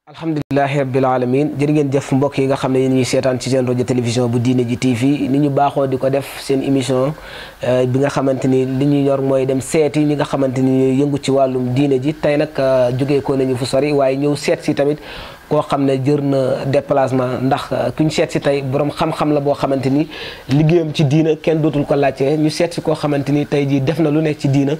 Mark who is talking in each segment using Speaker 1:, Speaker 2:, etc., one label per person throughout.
Speaker 1: alhamdulilahi rabbil alamin jërë ngeen jëf mbokk yi nga xam ne yéen ñuy seetaan ci seen rajo télévision bu diine ji TV ni ñu baaxoo di ko def seen émission bi nga xamante ni li ñu yor mooy dem seeti ñi nga xamante ni yëngu ci wàllum diine ji tey nag jógee ko nañu fu sori waaye ñëw seet si tamit koo xam ne jër na déplacement ndax ku ñu seet si tey borom xam-xam la boo xamante ni liggéeyam ci diina kenn dootul ko laajte ñu seet si koo xamante ni tey jii def na lu nekk ci diina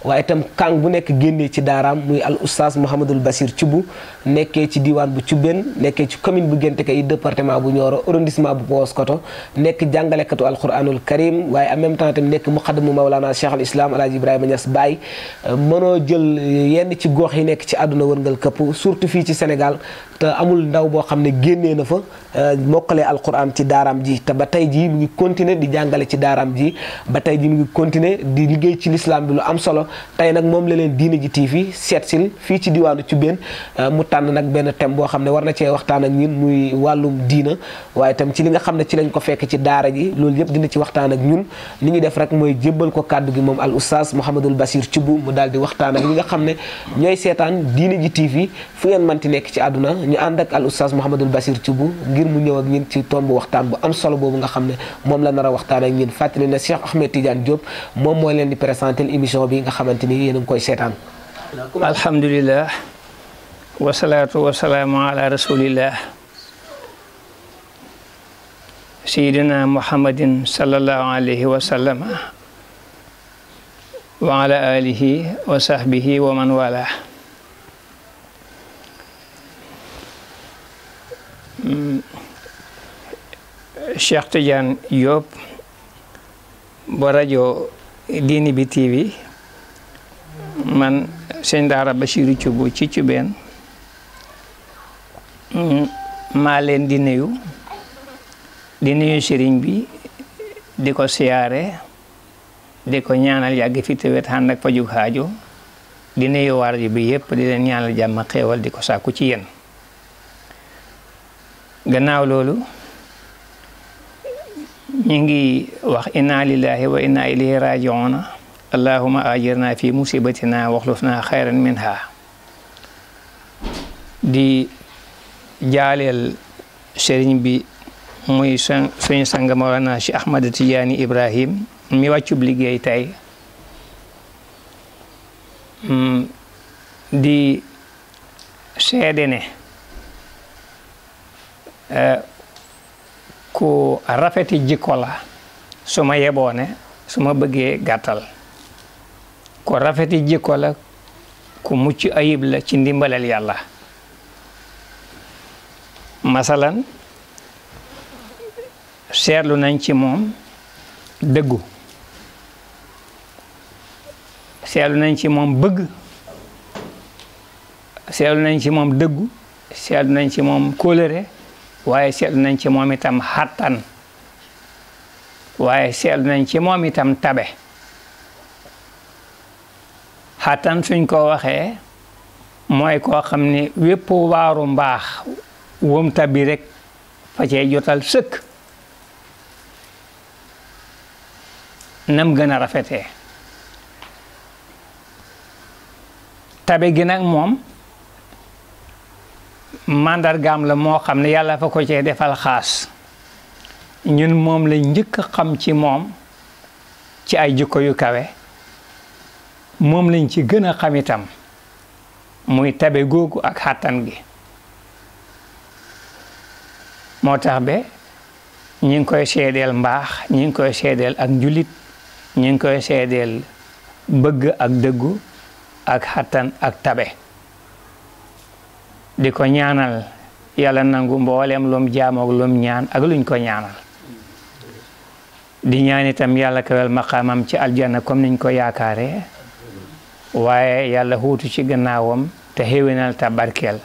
Speaker 1: waaye itam kàng bu nekk génnee ci daaraam muy al oustaz Mouhamadul Bassir Thioub nekkee ci diwaan bu Thioubène nekkee ci commune bu Gént Kay département bu Nioro arrondissement bu Paoskoto nekk jàngalekatu alquranul karim waaye en même temps tamit nekk muqaddamu Mawlana Cheikh al Islam Alaaji Ibrahima Niass Baye mënoo jël yenn ci gox yi nekk ci àdduna wërngal këpp surtout fii ci Sénégal te amul ndaw boo xam ne génnee na fa mokkalee alquran ci daaraam ji te ba tey jii mu ngi continuer di jàngale ci daaraam ji ba tey jii mu ngi continuer di liggéey ci l'islam bi lu am solo tey nag moom la leen Diine ji TV seetsil fii ci diwaanu Thioubène mu tànn nag benn thème boo xam ne war na cee waxtaan ak ñun muy wàllum diina waaye itam ci li nga xam ne ci lañ ko fekk ci daara ji loolu yëpp dina ci waxtaan ak ñun li ñu def rek mooy jébbal ko kàddu gi moom al oustaz Mouhamadul Bassir Thioub mu daal di waxtaan ak ñi nga xam ne ñooy seetaan Diine ji TV fu ngeen manti nekk ci àdduna ñu ànd ak al oustaz Mouhamadul Bassir Thioub ngir mu ñëw ak ñun ci tomb waxtaan bu am solo boobu nga xam ne moom la nar a waxtaan ak ñun fàttali ne Cheikh Ahmed Tidiane Diop moom mooy leen di présenté émission bi nga xamante ni yéen a ngi koy seetaan.
Speaker 2: alhamdulillah wasalaatu wasalaamu ala rasulillah sayidina muhammadin sallallahu alayhi wa sallam wa ala alihi wa sahbihi wa man wala. Cheikh Tidiane Diop ba rajo Diine bi TV man sëñ daara Bassirou Thioub ci Thioubène maa leen di nuyu sëriñ bi di ko siyaare di ko ñaanal yàgg fi te wet ànd ak faju xaajo di nuyu waar bi yëpp di leen ñaanal jàmm xéewal di ko sàkku ci yéen. gannaaw loolu ñu ngi wax inna lillahi wa inna ilayhi raji'un allahumma ajirna fi musibatina waxlufna xayran minha di jaaleel sëriñ bi muy suñu sang Mawlana Cheikh Ahmad Tidiane Ibrahim mi wàccub liggéey tey di seede ne ku rafeti jikko la su ma yeboone su ma bëggee gàttal ku rafeti jikko la ku mucc ayib la ci ndimbalal yàlla masalan seetlu nañ ci moom dëggu seetlu nañ ci moom bëgg seetlu nañ ci moom dëggu seetlu nañ ci moom kóllëre waaye seetlu nañ ci moom itam xattan waaye seetlu nañ ci moom itam tabe xattan suñ ko waxee mooy koo xam ne wépp waaru mbaax wom tabi rek fa cee jotal sëkk nam gën a rafetee tabe gi nag moom màndargaam la moo xam ne yàlla fa ko cee defal xaas ñun moom la njëkk a xam ci moom ci ay jikko yu kawe moom lañ ci gën a xam itam muy tabe googu ak xàttan gi moo tax be ñi ngi koy seedeel mbaax ñi ngi koy seedeel ak njulit ñi ngi koy seedeel bëgg ak dëggu ak xàttan ak tabe di ko ñaanal yàlla nangu mboolem lum jaamoog lum ñaan ak luñ ko ñaanal di ñaan itam yàlla kawel maqaamam ci aljanna comme niñ ko yaakaare waaye yàlla xuutu ci gannaawam te xéwénal ta barkeel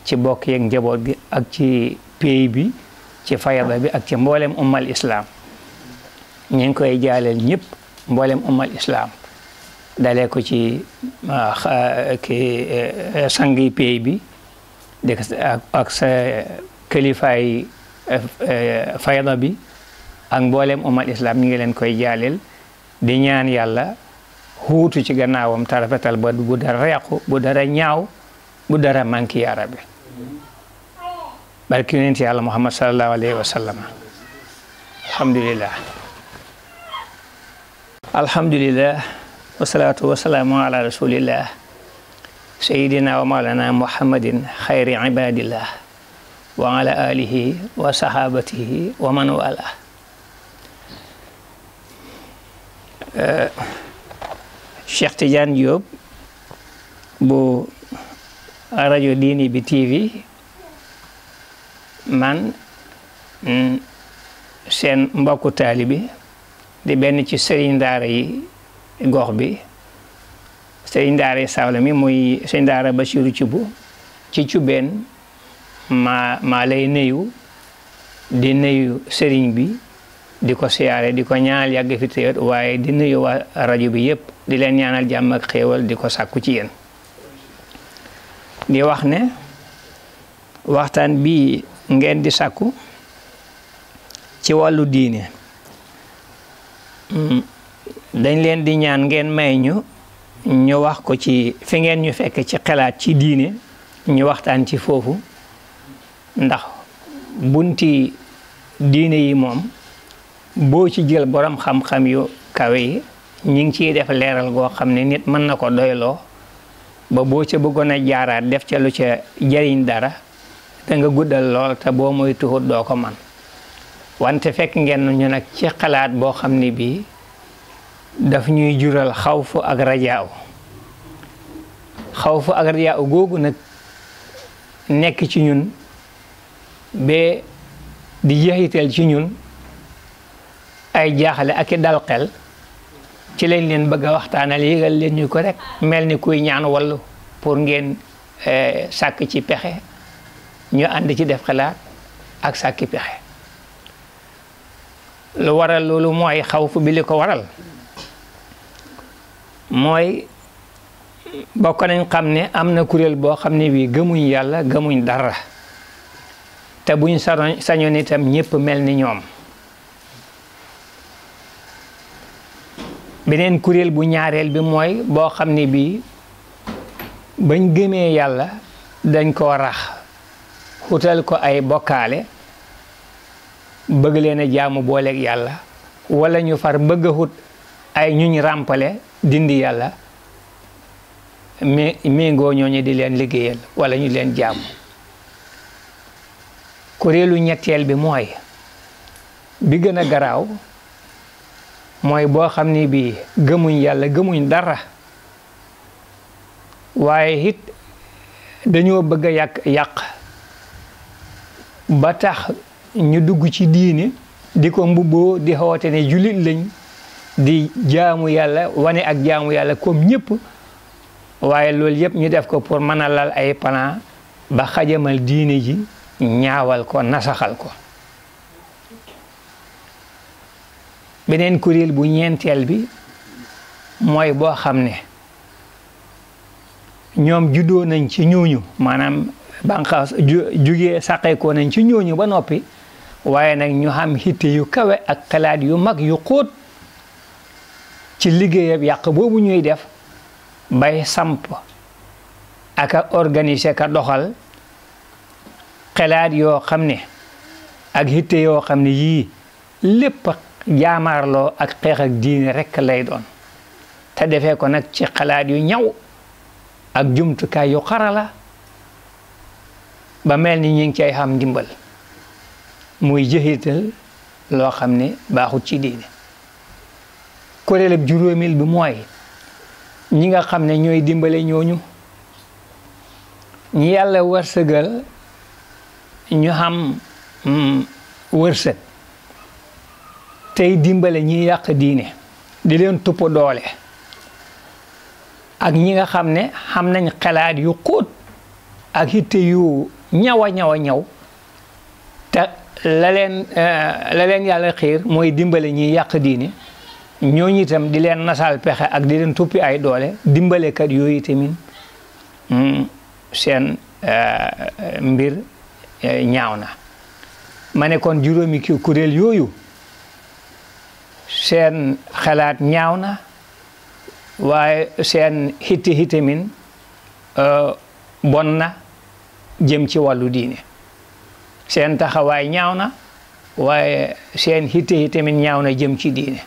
Speaker 2: ci bokk yeeg njaboot gi ak ci pays bi ci fayada bi ak ci mboolem ummal islam ñu ngi koy jaaleel ñëpp mboolem ummal islam dalee ko ci sangi pays bi di ak sa kilifaay fayda bi ak mboolem umal islam ñu ngi leen koy jaaleel di ñaan yàlla xuutu ci gannaawam te rafetal ba bu dara yàqu bu dara ñaaw bu dara manki yaa rabbi barki yonent yàlla Muhammad sallallahu alayhi wa sallam. alhamdulillah alhamdulillah wasalaatu wasalaamu ala rasulillah sayidina wa mawlana muhammadin xayri ibadillah wa ala alihi wa sahabatihi wa man wala. Cheikh Tidiane Diop bu rajo Diine bi TV man seen mbokku taalibi di benn ci sëriñ daara yi gox bi sëriñ daara yi sawla mi muy sëriñ daara Basiru ci Cubeen maa lay nuyu di nuyu sëriñ bi di ko siyaare di ko ñaanal yàgg fi téwét waaye di nuyu waa rajo bi yëpp di leen ñaanal jàmm ak xéewal di ko sàkku ci yéen di wax ne waxtaan bii ngeen di sàkku ci wàllu diine dañ leen di ñaan ngeen may ñu wax ko ci fi ngeen ñu fekk ci xalaat ci diine ñu waxtaan ci foofu ndax bunti diine yi moom boo ci jël borom xam-xam yu kawe yi ñi ngi ciy def leeral goo xam ne nit mën na ko doyloo ba boo ca bëggoon a jaaraat def ca lu ca jariñ dara da nga guddal lool te boo moy tuxut doo ko man wante fekk ngeen ñu nag ci xalaat boo xam ne bii daf ñuy jural xawfu ak rajaaw googu nag nekk ci ñun ba di jeexital ci ñun ay jaaxale ak i dal xel ci lañ leen bëgg a waxtaanal yégal leen ñu ko rek mel ni kuy ñaan wallu pour ngeen sàkk ci pexe ñu ànd ci def xalaat ak sàkki pexe lu waral loolu mooy xawfu bi li ko waral mooy bokk nañ xam ne am na kuréel boo xam ne bii gëmuñ yàlla gëmuñ dara te buñ sañoon itam ñëpp mel ni ñoom beneen kuréel bu ñaareel bi mooy boo xam ne bii bañ gëmee yàlla dañ ko rax xutal ko ay bokkaale bëgg leen a jaamu booleeg yàlla wala ñu far bëgg a xut ay ñuñ ràmpale dindi yàlla méngoo ñooñu di leen liggéeyal wala ñu leen jaamu kuréelu ñetteel bi mooy bi gën a garaaw mooy boo xam ne bii gëmuñ yàlla gëmuñ dara waaye it dañoo bëgg a yàq ba tax ñu dugg ci diine di ko mbubboo di xoote ne jullit lañ di jaamu yàlla wane ak jaamu yàlla comme ñëpp waaye loolu yëpp ñu def ko pour mën a lal ay plan ba xajamal diine ji ñaawal ko nasaxal ko beneen kuréel bu ñeenteel bi mooy boo xam ne ñoom juddoo nañ ci ñooñu maanaam banqaas jugee saqeekoo nañ ci ñooñu ba noppi waaye nag ñu xam hitte yu kawe ak xalaat yu mag yu xóot ci liggéeyab yàq boobu ñuy def bay samp ak a organiser ka doxal xalaat yoo xam ne ak hitte yoo xam ne yii lépp jaamaarloo ak xeex ak diine rekk lay doon te defee ko nag ci xalaat yu ñaw ak jumtukaay yu xarala ba mel ni ñi ngi cay xam ndimbal muy jëxital loo xam ne baaxut ci diine kuréelab juróomil bi mooy ñi nga xam ne ñooy dimbale ñooñu ñi yàlla wërsëgal ñu xam wërsëg tey dimbale ñi yàq diine di leen tupp doole ak ñi nga xam ne xam nañ xalaat yu xóot ak hitte yu ñaw a ñaw te la leen yàlla xiir mooy dimbale ñi yàq diine ñooñu itam di leen nasal pexe ak di leen tuppi ay doole dimbalekat yooyu tamit seen mbir ñaaw na ma ne kon juróomi kuréel yooyu seen xalaat ñaaw na waaye seen hitte min bon na jëm ci wàllu diine seen taxawaay ñaaw na waaye seen hitte yi tamit ñaaw na jëm ci diine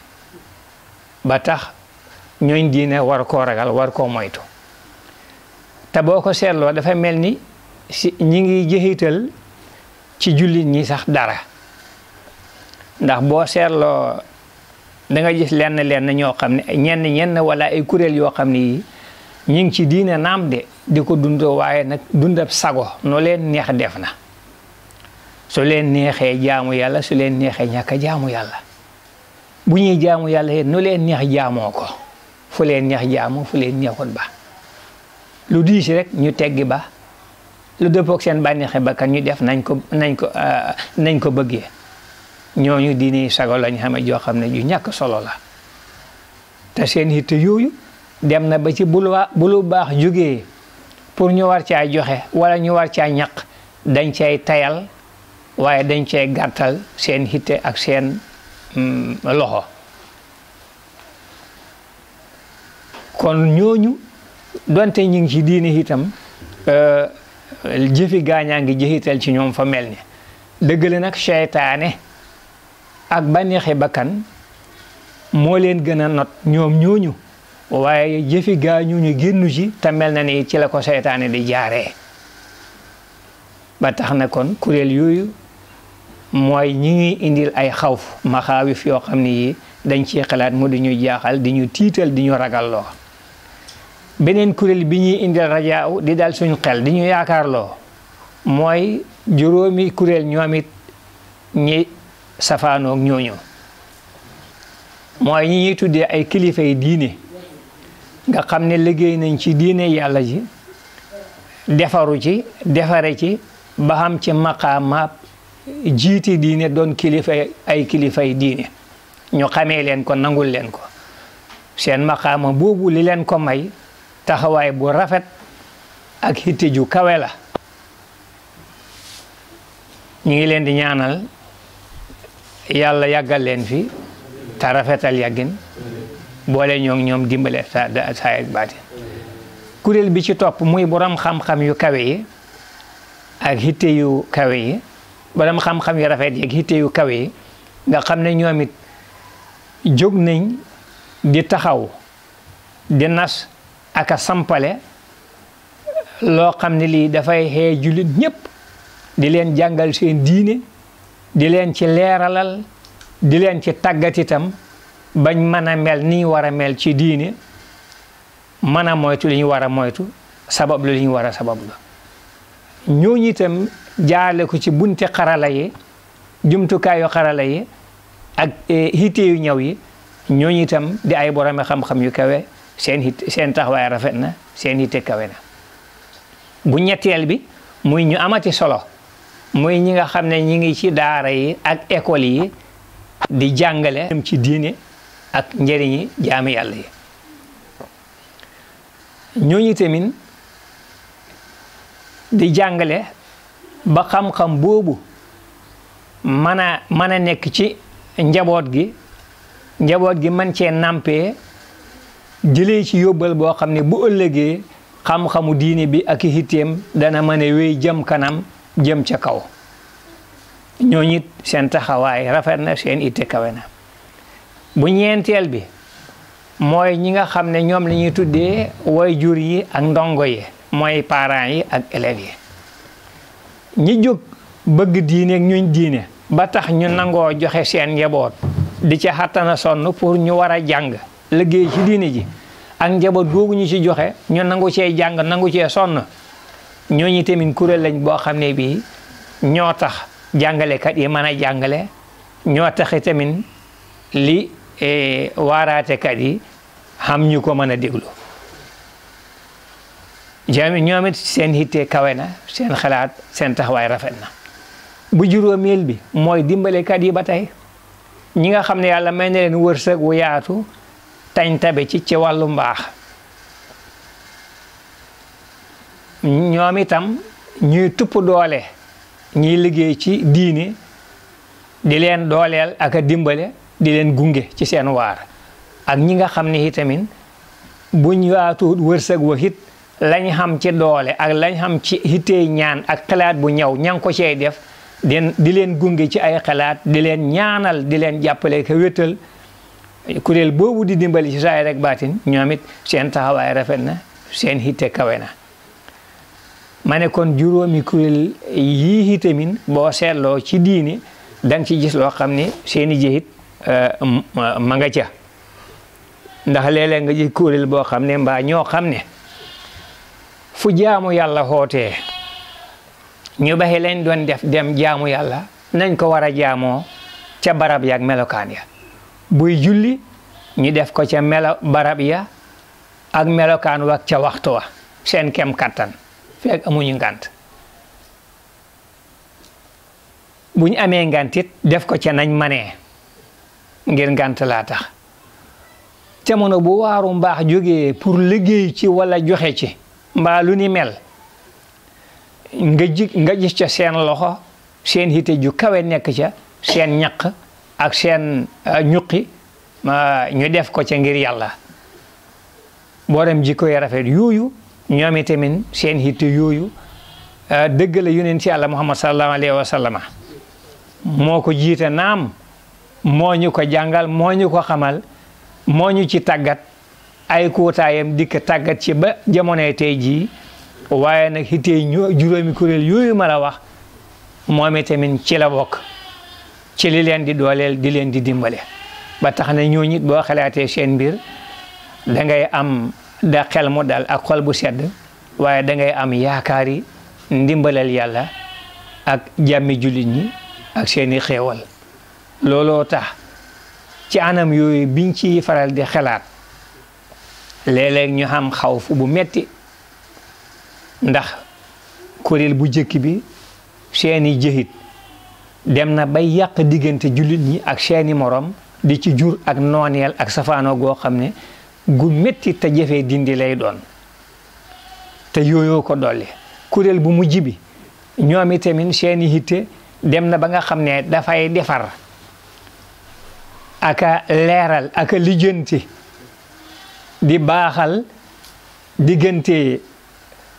Speaker 2: ba tax ñooñ diine war koo ragal war koo moytu te boo ko seetloo dafa mel ni si ñi ngi jëxital ci jullit ñi sax dara ndax boo seetloo da nga gis lenn ñoo xam ne ñenn wala ay kuréel yoo xam ne yi ñi ngi ci diine naam de di ko dundoo waaye nag dundab sago noo leen neex def na su leen neexee jaamu yàlla su leen neexee ñàkk a jaamu yàlla bu ñuy jaamu yàlla yéen nu leen neex jaamoo ko fu leen neex jaamu fu leen neexut ba lu diis rek ñu teggi ba lu dëppook seen bànneexe bakkan ñu def nañ ko bëggee ñooñu diine sago lañ xame joo xam ne ju ñàkk solo la te seen hitte yooyu dem na ba ci bu lu baax jógee pour ñu war caa joxe wala ñu war caa ñaq dañ cay tayal waaye dañ cay gàttal seen hitte ak seen loxo kon ñooñu donte ñu ngi ci diine itam jëfi gaañaa ngi jëxital ci ñoom fa mel ni dëgg la nag seytaane ak bànneexi bakkan moo leen gën a not ñoom ñooñu waaye jëfi gaañu ñu génnu ci te mel na ni ci la ko seytaane di jaaree ba tax na kon kuréel yooyu mooy ñi ngi indil ay xawf maxaawif yoo xam ne yi dañ ciy xalaat mu di ñu jaaxal di ñu tiital di ñu ragalloo beneen kuréel bi ñuy indil rajaaw di dal suñ xel di ñu yaakaarloo mooy juróomi kuréel ñoom it ñi safaanoog ñooñu mooy ñi ñuy tuddee ay kilifa yi diine nga xam ne liggéey nañ ci diine yàlla ji defaru ci defare ci ba xam ci maqaamaab jiiti diine doon ay kilifay diine ñu xamee leen ko nangul leen ko seen maqaama boobu li leen ko may taxawaay bu rafet ak hitte ju kawe la ñu ngi leen di ñaanal yàlla yàggal leen fi te rafetal yàggin boole ñoom dimbale saa ak baati kuréel bi ci topp muy borom xam-xam yu kawe yi ak hitte yu kawe yi borom xam-xam yu rafet yi ak hitte yu kawe yi nga xam ne ñoom it jóg nañ di taxaw di nas ak a sampale loo xam ne lii dafay xee jullit ñépp di leen jàngal seen diine di leen ci leeralal di leen ci tàggat itam bañ mën a mel ni ñu war a mel ci diine mën a moytu li ñu war a moytu sabab li ñu war a sabab la ñooñu itam jaarale ko ci bunte xarala yi jumtukaayu xarala yi ak hitte yu ñëw yi ñooñu itam di ay boromi xam-xam yu kawe seen taxawaay rafet na seen hitte kawe na bu ñetteel bi muy ñu amati solo muy ñi nga xam ne ñi ngi ci daara yi ak école yi di jàngale ci diine ak njëriñi jaami yàlla yi ñooñu tamit di jàngale ba xam-xam boobu mën a nekk ci njaboot gi man cee nampee jëlee ci yóbbal boo xam ne bu ëllëgee xam-xamu diine bi ak hitteem dana mën a wéy jëm kanam jëm ca kaw ñooñu it seen taxawaay rafet na seen itte kawe na bu ñeenteel bi mooy ñi nga xam ne ñoom la ñuy tuddee waajur yi ak ndongo yi mooy parents yi ak élèves yi ñi jóg bëgg diine ak ñuñ diine ba tax ñu nangoo joxe seen njaboot di ca xattana sonn pour ñu war a jàng liggéey ci diine ji ak njaboot googu ñu ci joxe ñu nangu cee jàng nangu cee sonn ñooñu tamit kuréel lañ boo xam ne bii ñoo tax jàngalekat yi mën a jàngale ñoo tax tamit li waaraatekat yi xam ñu ko mën a déglu ñoom it seen hitte kawe na seen xalaat seen taxawaay rafet na bu juróomeel bi mooy dimbalekat yi ba tey ñi nga xam ne yàlla may na leen wërsëg wu yaatu tañ tabe ci wàllu mbaax ñoom itam ñuy tupp doole ñiy liggéey ci diine di leen dooleel ak a dimbale di leen gunge ci seen waar ak ñi nga xam ne itamit buñ yaatu wërsëg wa it lañ xam ci doole ak lañ xam ci hittee ñaan ak xalaat bu ñëw ña ngi ko cey def di leen gunge ci ay xalaat di leen ñaanal di leen jàppale ko wétal kuréel boobu di dimbali ci saay rek baatin ñoom it seen taxawaay rafet na seen hitte kawe na ma ne kon juróomi kuréel yii itamin boo seetloo ci diini da nga ci gis loo xam ne seeni jëhit ma nga ca ndax léeg-léeg nga gis kuréel boo xam ne mbaa ñoo xam ne fu jaamu yàlla xootee ñu baxi lañ doon def dem jaamu yàlla nañ ko war a jaamoo ca barab ya ak melokaan ya buy julli ñu def ko ca barab ya ak melokaan wa ca waxtu wa seen kem kattan fekk amuñu ngant bu ñu amee ngantit def ko ca nañ manee ngir ngant laa tax jamono bu waaru mbaax jógee pour liggéey ci wala joxe ci mbaa lu ni mel nga gis ca seen loxo seen hite ju kawe nekk ca seen ñaq ak seen ñuqi ñu def ko ca ngir yàlla borom jikko yi rafet yooyu ñoom itamit seen hite yooyu dëgg la yonent yàlla Muhammad sallallahu alayhi wa sallam moo ko jiite naam moo ñu ko jàngal moo ñu ko xamal moo ñu ci tàggat ay kóotaayam dikk tàggat ci ba jamonoy tey jii waaye nag hitee juróomi kuréel yooyu ma la wax moom itamit ci la bokk ci li leen di dooleel di leen di dimbale ba tax na ñoo ñit boo xalaatee seen mbir da ngay am da xel mu dal ak xol bu sedd waaye da ngay am yaakaari ndimbalal yàlla ak jàmmi jullit ñi ak seeni xéewal looloo tax ci anam yooyu biñ ci faral di xalaat léeg-léeg ñu xam xawfu bu metti ndax kuréel bu jëkk bi seeni jëhit dem na bay yàq diggante jullit ñi ak seeni morom di ci jur ak nooneel ak safaano goo xam ne gu metti te jafee dindi lay doon te yooyoo ko dolli kuréel bu mujj bi ñoom itamit seeni hitte dem na ba nga xam ne dafay defar aka leeral aka lijjanti di baaxal diggante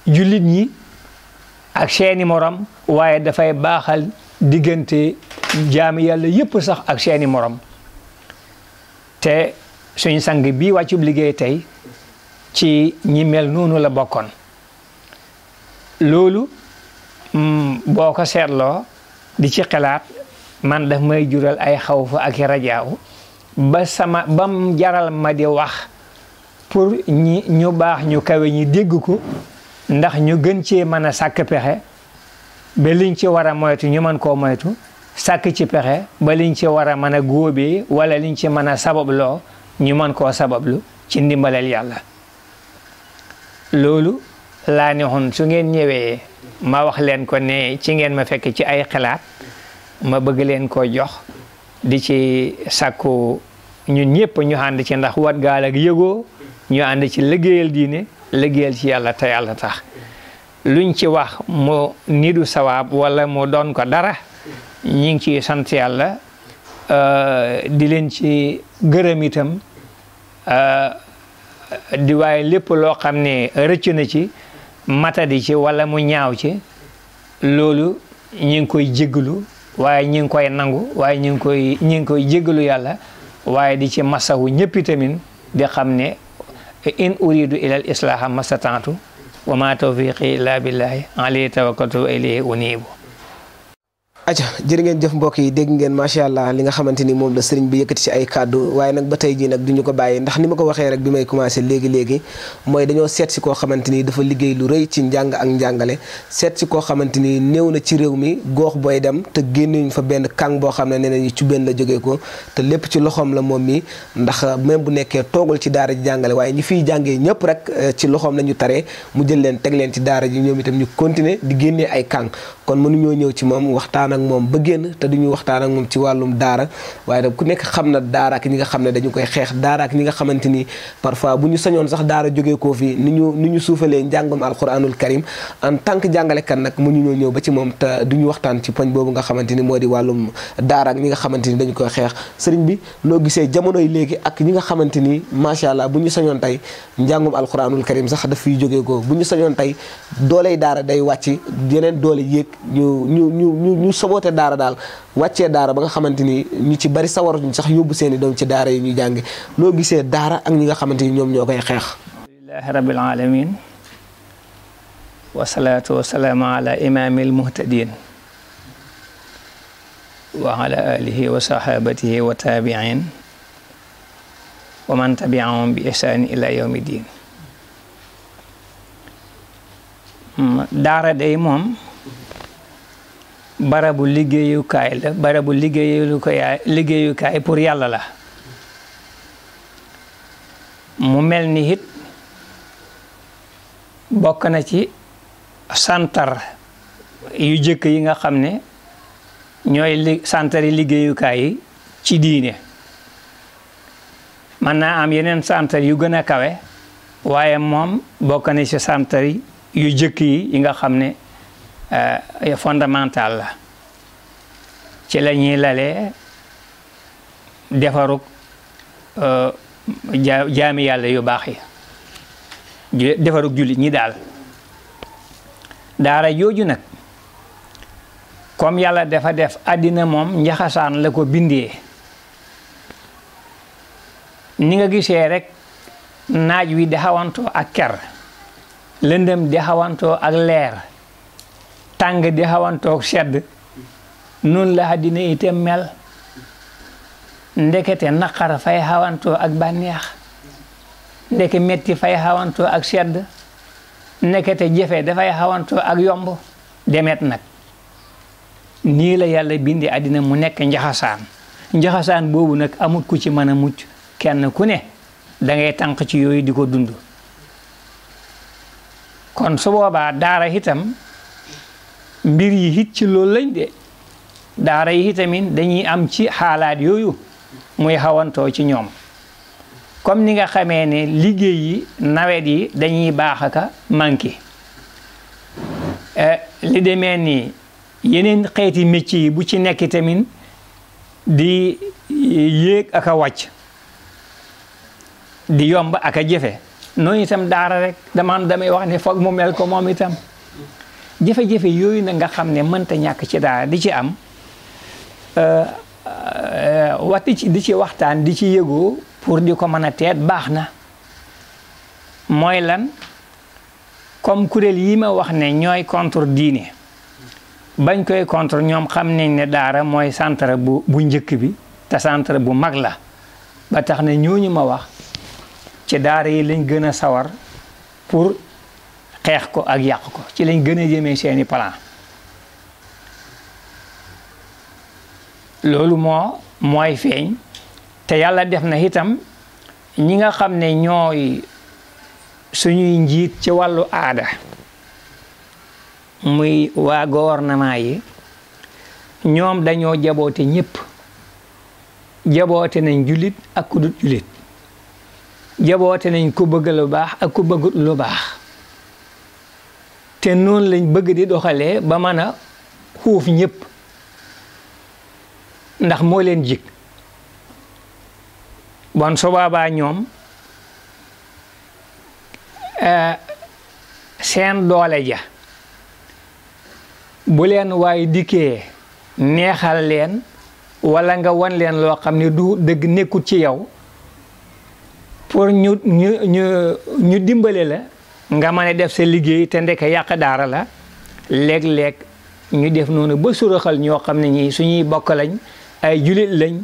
Speaker 2: jullit ñi ak seeni morom waaye dafay baaxal diggante jaami yàlla yépp sax ak seeni morom te suñ sang bii wàccub liggéey tey ci ñi mel noonu la bokkoon loolu boo ko seetloo di ci xalaat man daf may jural ay xawfa ak rajaaw bam jaral ma di wax pour ñu baax ñu kawe ñi dégg ko ndax ñu gën cee mën a sàkk pexe ba liñ ci war a moytu ñu mën koo moytu sàkk ci pexe ba liñ ci war a mën a góobee wala liñ ci mën a sababloo ñu mën koo sabablu ci ndimbalal yàlla loolu laa ne woon su ngeen ñëwee ma wax leen ko ne ci ngeen ma fekk ci ay xalaat ma bëgg leen koo jox di ci sàkku ñun ñëpp ñu ànd ci ndax wat gaal ak yëgoo ñu ànd ci liggéeyal diine liggéeyal ci yàlla te yàlla tax luñ ci wax mu nidu sawaab wala mu doon ko dara ñi ngi ci sant yàlla di leen ci gërëm itam di waaye lépp loo xam ne rëcc na ci matadi ci wala mu ñaaw ci loolu ñi ngi koy jéggalu waaye ñi ngi koy nangu waaye ñi ngi koy jéggalu yàlla waaye di ci masawu ñëpp itamit di xam ne in uridu ila al islaha mastata'tu wa ma tawfiqi illa billahi alayhi tawakkaltu wa ilayhi unibu.
Speaker 1: aca jërë ngeen jëf mbokk yi dégg ngeen macha allah li nga xamante ni moom la sëriñ bi yëkkati ci ay kàddu waaye nag ba tey jii nag duñu ko bàyyi ndax ni ma ko waxee rek bi may commencé léegi mooy dañoo seet si koo xamante ni dafa liggéey lu rëy ci njàng ak njàngale seet si koo xamante ni néew na ci réew mi goox booy dem te génnuñ fa benn kàng boo xam ne nee nañu ci benn la jógee ko te lépp ci loxoom la moom mi ndax même bu nekkee toogul ci daara ji jàngale waaye ñi fiy jàngee ñëpp rek ci loxoom la ñu taree mu jël leen teg leen ci daara ji ñoom itam ñu continuer di génnee ay kàng kon mënuñoo ñëw ci moom waxtaan ak moom ba génn te duñu waxtaan ak moom ci wàllum daara waaye nag ku nekk xam na daara ak ñi nga xam ne dañu koy xeex daara ak ñi nga xamante ni parfois bu ñu sañoon sax daara jógee koo fi ni ñu suufalee njàngum alquranul karim en tant que jàngalekat nag mënuñoo ñëw ba ci moom te duñu waxtaan ci poñ boobu nga xamante ni moo di wàllum daara ak ñi nga xamante ni dañu koy xeex sëriñ bi noo gisee jamonoy léegi ak ñi nga xamante ni macha allah bu ñu sañoon tey njàngum alquranul karim sax daf fiy jógee ko bu ñu sañoon tey dooley daara day wàcc yeneen doole yéeg ñu soboote daara daal wàccee daara ba nga xamante ni ñu ci bari sawaruñ sax yóbbu seeni doom ci daara yi ñu jànge noo gisee daara ak ñi nga xamante ni ñoom ñoo koy xeex.
Speaker 2: alhamdulillahi rabbil alamin wasalaatu wasalaamu ala imaamil muhtadin wa ala alihi wa sahabatihi wa tabiin wa man tabiahum bi ihsani ila yawmi din. daara day moom barabu liggéeyukaay la barabu liggéeyukaay pour yàlla la mu mel ni it bokk na ci santar yu jëkk yi nga xam ne ñooy santari liggéeyukaay yi ci diine mën naa am yeneen santar yu gën a kawe waaye moom bokk na ci santari yu jëkk yi nga xam ne fondamental la ci la ñuy lalee defarug jaami yàlla yu baax yi defarug jullit ñi daal daara jooju nag comme yàlla dafa def àddina moom njaxasaan la ko bindee ni nga gisee rek naaj wi di xawantoo ak ker lëndëm di xawantoo ak leer tàng di xawantoo sedd noonu la àddina itam mel ndekete naqar fay xawantoo ak bànneex ndeke metti fay xawantoo ak sedd ndekete jafe dafay xawantoo ak yomb demet nag nii la yàlla bindi àddina mu nekk njaxasaan boobu nag amut ku ci mën a mucc kenn ku ne dangay tànq ci yooyu di ko dund kon su boobaa daara itam mbir yi it ci loolu lañ de daara yi itamit dañuy am ci xaalaat yooyu muy xawantoo ci ñoom comme ni nga xamee ne liggéey yi nawet yi dañuy baax aka manqué li demee ni yeneen xeeti métier yi bu ci nekk tamit di yéeg aka wàcc di yomb aka jëfe noonu itam daara rek damay wax ne foog mu mel ko moom itam jafe-jafe yooyu na nga xam ne mënta ñàkk ci daara di ci am di ci waxtaan di ci yëgoo pour di ko mën a teet baax na mooy lan comme kuréel yi ma wax ne ñooy contre diine bañ koy contre ñoom xam nañ ne daara mooy centre bu njëkk bi te centre bu mag la ba tax na ñooñu ma wax ci daara yi lañ gën a sawar pour xeex ko ak yàq ko ci lañ gën a jëmee seeni plan loolu mooy feeñ te yàlla def na itam ñi nga xam ne ñooy suñuy njiit ci wàllu aada muy waa gouvernement yi ñoom dañoo jaboote ñëpp jaboote nañ jullit ak ku dul jullit jaboote nañ ku bëgg lu baax ak ku bëggut lu baax te noonu lañ bëgg di doxalee ba mën a xuuf ñëpp ndax moo leen jig bon su boobaa ñoom seen doole ja bu leen waaye dikkee neexal leen walla nga wan leen loo xam ne du dëgg nekkut ci yow pour ñu dimbale la nga mën a def sa liggéey te ndeke yàq daara la léeg-léeg ñu def noonu ba suraxal ñoo xam ne ñii suñuy bokk lañ ay julit lañ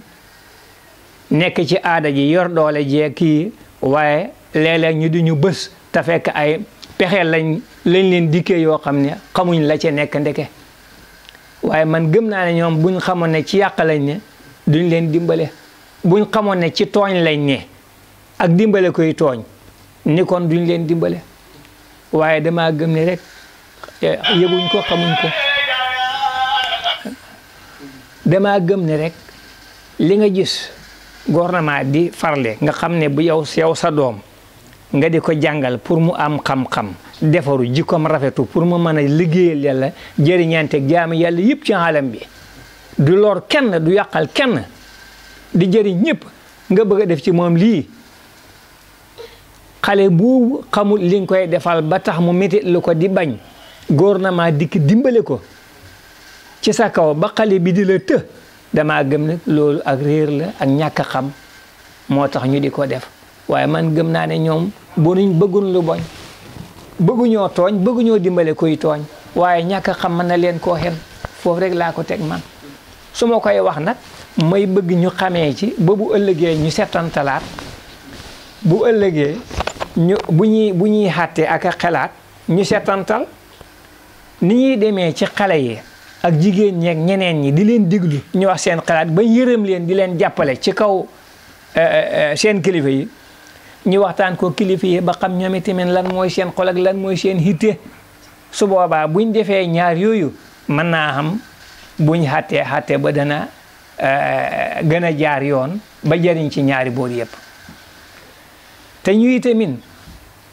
Speaker 2: nekk ci aada ji yor doole jee kii waaye léeg-léeg ñu di ñu bës te fekk ay pexe lañ leen dikkee yoo xam ne xamuñ la ca nekk ndeke waaye man gëm naa ne ñoom buñ xamoon ne ci yàq lañ ne duñ leen dimbale buñ xamoon ne ci tooñ lañ ne ak dimbale koy tooñ ni kon duñ leen dimbale waaye dama gëm ne rek yëguñ ko xamuñ ko damaa gëm ne rek li nga gis gouvernement di farle nga xam ne bu yow sa doom nga di ko jàngal pour mu am xam-xam defaru jikkoom rafetu pour mu mën a liggéeyal yàlla jëriñanteeg jaami yàlla yëpp ci alam bi du lor kenn du yàqal kenn di jëriñ ñëpp nga bëgg a def ci moom lii xale boobu xamul li nga koy defal ba tax mu métti lu ko di bañ gouvernement dikk dimbale ko ci sa kaw ba xale bi di la të damaa gëm ne loolu ak réer la ak ñàkk a xam moo tax ñu di ko def waaye man gëm naa ne ñoom bonuñ bëgguñ lu boñ bëgguñoo tooñ bëgguñoo dimbale koy tooñ waaye ñàkk a xam mën na leen koo xel foofu rek laa ko teg man su ma koy wax nag may bëgg ñu xamee ci ba bu ëllëgee ñu settantalaat bu ëllëgee ñu bu ñuy xàtte ak a xelaat ñu settantal ni ñuy demee ci xale yi ak jigéen ñeeg ñeneen ñi di leen diglu ñu wax seen xalaat ba yërëm leen di leen jàppale ci kaw seen kilifa yi ñu waxtaan ko kilifa yi ba xam ñoom itamit lan mooy seen xol ak lan mooy seen hitte su boobaa buñ defee ñaar yooyu mën naa xam buñ xàttee ba dana gën a jaar yoon ba jariñ ci ñaari boor yëpp te ñu itamit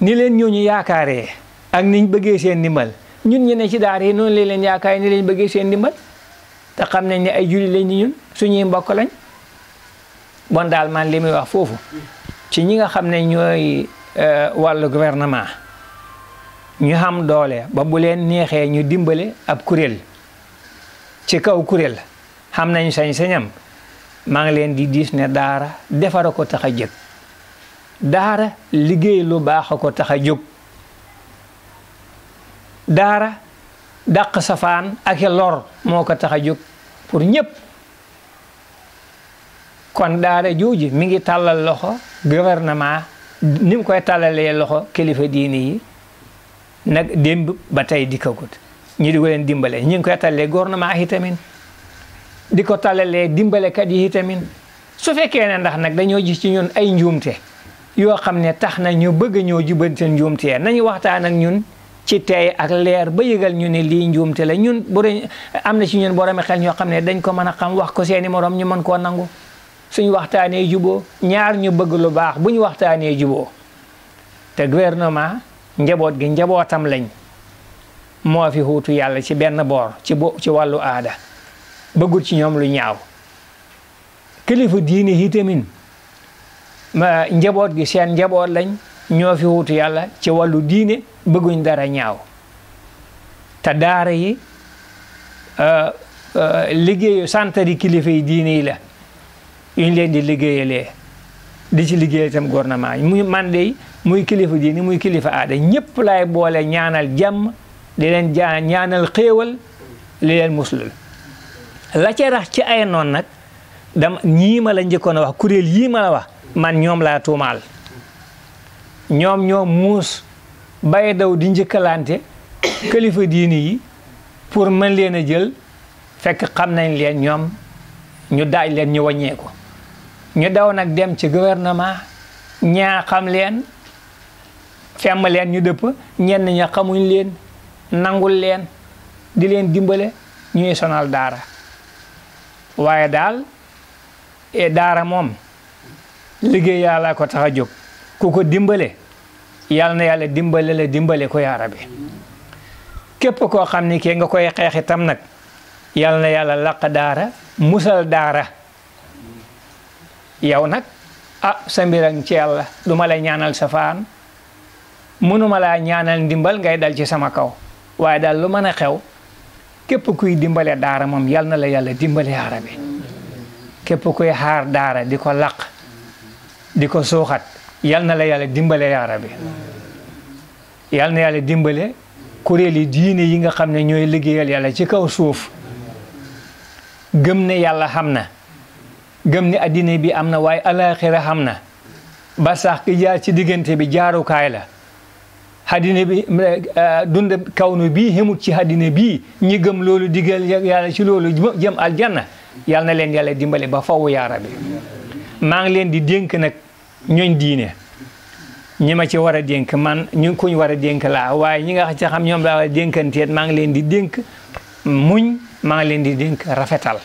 Speaker 2: ni leen ñooñu yaakaaree ak niñ bëggee seen ndimbal ñun ñu ne ci daara yi noonu leen yaakaar ni leen bëggee seen ndimbal te xam nañ ne ay julli lañ ni ñun suñuy mbokk lañ bon daal man li muy wax foofu ci ñi nga xam ne ñooy wàllu gouvernement ñu xam doole ba bu leen neexee ñu dimbale ab kuréel ci kaw kuréel xam nañ sañ-sañam maa ngi leen di diis ne daara defara ko tax a jóg daara liggéey lu baax a ko tax a jóg daara dàq safaan ak lor moo ko tax a jóg pour ñëpp kon daara jooju mi ngi tàllal loxo gouvernement ni mu koy tàllalee loxo kilifa diini yi nag démb ba tey dikkagut ñu di ko leen dimbale ñu ngi koy tàllalee gouvernement yi tamit di ko tàllalee dimbalekat yi tamit su fekkee ne ndax nag dañoo gis ci ñun ay njuumte yoo xam ne tax na ñu bëgg ñoo jubante njuumte nañu waxtaan ak ñun ci tey ak leer ba yëgal ñu ne lii njuumte la ñun bu am na ci ñun boromi xel ñoo xam ne dañ ko mën a xam wax ko seeni morom ñu mën koo nangu suñu waxtaanee juboo ñaar ñu bëgg lu baax bu ñu waxtaanee juboo te gouvernement njaboot gi njabootam lañ moo fi xuutu yàlla ci benn boor ci wàllu aada bëggul ci ñoom lu ñaaw kilifa diine yi tamit njaboot gi seen njaboot lañ ñoo fi xuutu yàlla ci wàllu diine bëgguñ dara ñaaw te daara yi liggéeyu santari kilifa yi diine yi la yuñ leen di liggéeyalee di ci liggéey itam gouvernement yi muy man de muy kilifa diine muy kilifa aada ñëpp lay boole ñaanal jàmm di leen ñaanal xéewal li leen muslul la ca rax ci ay noon nag ñii ma la njëkkoon a wax kuréel yii ma la wax man ñoom laa tuumaal ñoom muus bay daw di njëkkalante kilifa diini yi pour mën leen a jël fekk xam nañ leen ñoom ñu daaj leen ñu wàññeeku ñu daw nag dem ci gouvernement ñaa xam leen femm leen ñu dëpp ñenn ña xamuñ leen nangul leen di leen dimbale ñuy sonal daara waaye daal daara moom liggéey yàlla ko tax a jóg ku ko dimbale yàlla na yàlla dimbale la dimbale ko yaa rabbi képp koo xam ni kii nga koy xeex itam nag yàlla na yàlla laq daara musal daara yow nag sa mbirang ci yàlla du ma la ñaanal safaan mënuma laa ñaanal ndimbal ngay dal ci sama kaw waaye daal lu mën a xew képp kuy dimbale daara moom yàlla na la yàlla dimbale yaa rabbi képp kuy xaar daara di ko laq di ko suuxat yal na la yàlla dimbale yaa rabbi yal na yàlla dimbale kuréel yi diine yi nga xam ne ñooy liggéeyal yàlla ci kaw suuf gëm ne yàlla xam na gëm ne addina bi am na waaye alaaxira xam na ba sax ki jaar ci diggante bi jaarukaay la addina bi dund kawnu bii xemut ci addina bii ñi gëm loolu digal yàlla ci loolu jëm aljanna yal na leen yàlla dimbale ba faw yaa rabbi maa ngi leen di dénk nag ñooñ diine ñi ma ci war a dénk man ñu kuñ war a dénk laa waaye ñi nga xam ñoom laa war a dénkanteet maa ngi leen di dénk muñ maa ngi leen di dénk rafetal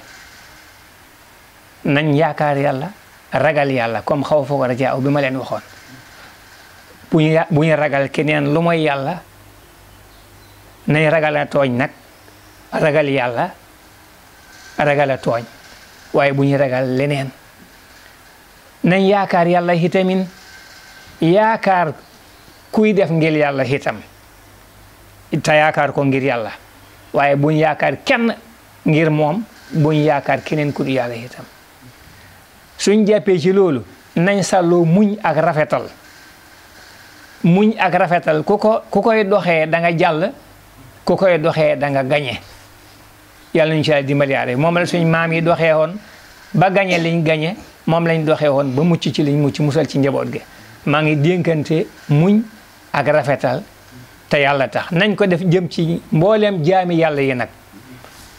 Speaker 2: nañ yaakaar yàlla ragal yàlla comme xaw fa war a jaaw bi ma leen waxoon bu ñu ragal keneen lu mooy yàlla nañ ragal a tooñ nag ragal yàlla ragal a tooñ waaye bu ñu ragal leneen nañ yaakaar yàlla itamit yaakaar kuy def ngir yàlla itam te yaakaar ko ngir yàlla waaye buñ yaakaar kenn ngir moom buñ yaakaar keneen ku du yàlla itam suñ jàppee ci loolu nañ sàlloo muñ ak rafetal muñ ak rafetal ku koy doxee da nga jàll ku koy doxee da nga gañe yàlla ñu ci yàlla dimbali yaare moom la suñ maam yi doxee woon ba gañe liñ gañe moom lañ doxee woon ba mucc ci liñ mucc musal ci njaboot gi maa ngi dénkante muñ ak rafetal te yàlla tax nañ ko def jëm ci mbooleem jaami yàlla yi nag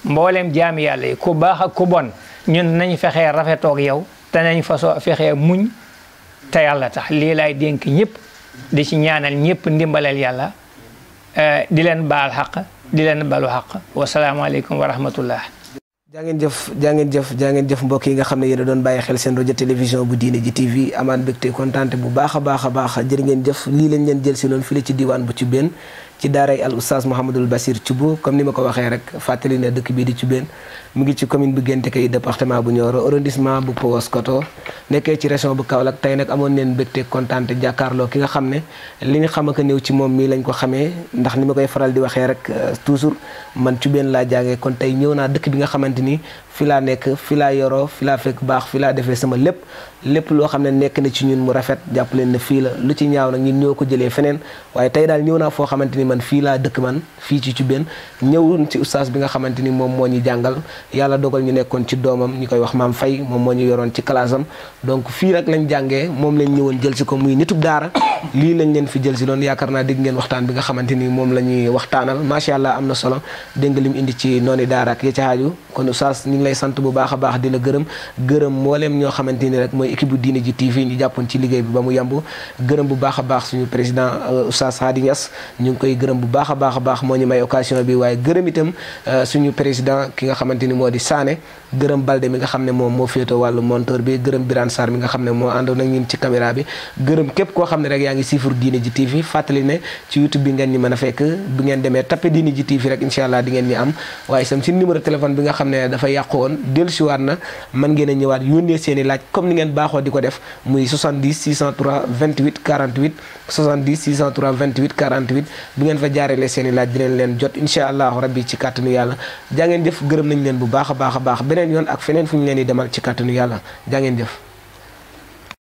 Speaker 2: mbooleem jaami yàlla yi ku baax ak ku bon ñun nañ fexee rafetoog yow te nañ fexee muñ te yàlla tax lii laay dénk ñëpp di ci ñaanal ñëpp ndimbalal yàlla di leen baal xaq di leen balu xaq wasalaamaaleykum wa rahmatullah
Speaker 1: jaa ngeen jëf mbokk yi nga xam ne yéen a doon bàyyi xel seen rajo télévision bu diine ji TV amaan mbégte kontaante bu baax a baax a baax jërë ngeen jëf lii lañ leen jël si loon fii la ci diwaan bu Thioubène ci daaray al oustaz Mouhamadul Bassir Thioub comme ni ma ko waxee rek fàttali ne dëkk bii di Thioubène mu ngi ci commune bu Gént Kay département bu Nioro arrondissement bu Paoskoto nekkee ci région bu Kaolack tey nag amoon neen mbégte kontaante jàkkaarloo ki nga xam ne li nga xam ak néew ci moom mii lañ ko xamee ndax ni ma koy faral di waxee rek toujours man Thioubène laa jàngee kon tey ñëw naa dëkk bi nga xamante ni fi laa nekk fi laa yoroo fi laa fekk baax fi laa defee sama lépp loo xam ne nekk na ci ñun mu rafet jàpp leen ne fii la lu ci ñaaw nag ñun ñoo ko jëlee feneen waaye tey daal ñëw naa foo xamante ni man fii laa dëkk man fii ci Thioubène ñëwoon ci oustaz bi nga xamante ni moom moo ñu jàngal yàlla dogal ñu nekkoon ci doomam ñu koy wax maam Faye moom moo ñu yoroon ci classe am donc fii rek lañ jàngee moom lañ ñëwoon jël si ko muy nitub daara lii lañ leen fi jël si loon yaakaar naa dégg ngeen waxtaan bi nga xamante ni moom la ñuy waxtaanal macha allah am na solo dégg nga lim indi ci noonu daara ak ya ca haaju kon oustaz ñu ngi lay sant bu baax a baax di la gërëm mbooleem ñoo xamante ni rek mooy équipe bu diine ji TV ñu jàppoon ci liggéey bi ba mu yemb gërëm bu baax a baax suñu président oustaz Hady Niass ñu ngi koy gërëm bu baax a baax moo ñu may occasion bi waaye gërëm itam suñu président ki nga xamante ni moo di Sané gërëm Balde mi nga xam ne moom moo féetoo wàllu monteur bi gërëm Birane Sarr mi nga xam ne moo àndoon ak ñun ci caméra bi gërëm képp koo xam ne rek yaa ngi siifur diine ji TV fàttali ne ci YouTube bi ngeen ñi mën a fekk bu ngeen demee tapé diine ji TV rek incha allah di ngeen ñi am waaye sam si numéro téléphone bi nga xam ne dafa yàqu woon dellusiwaat na mën ngeen a ñëwaat yónnee seen i laaj comme ni ngeen baaxoo di ko def muy 70 603 28 48 70 603 28 48 bu ngeen fa jaarelee seen i laaj dinañ leen jot incha allahu rabbi ci kàttanu yàlla jaa ngeen jëf gërëm nañ leen bu baax a baax beneen yoon ak feneen fu ñu leen di demal ci kàttanu yàlla jaa ngeen jëf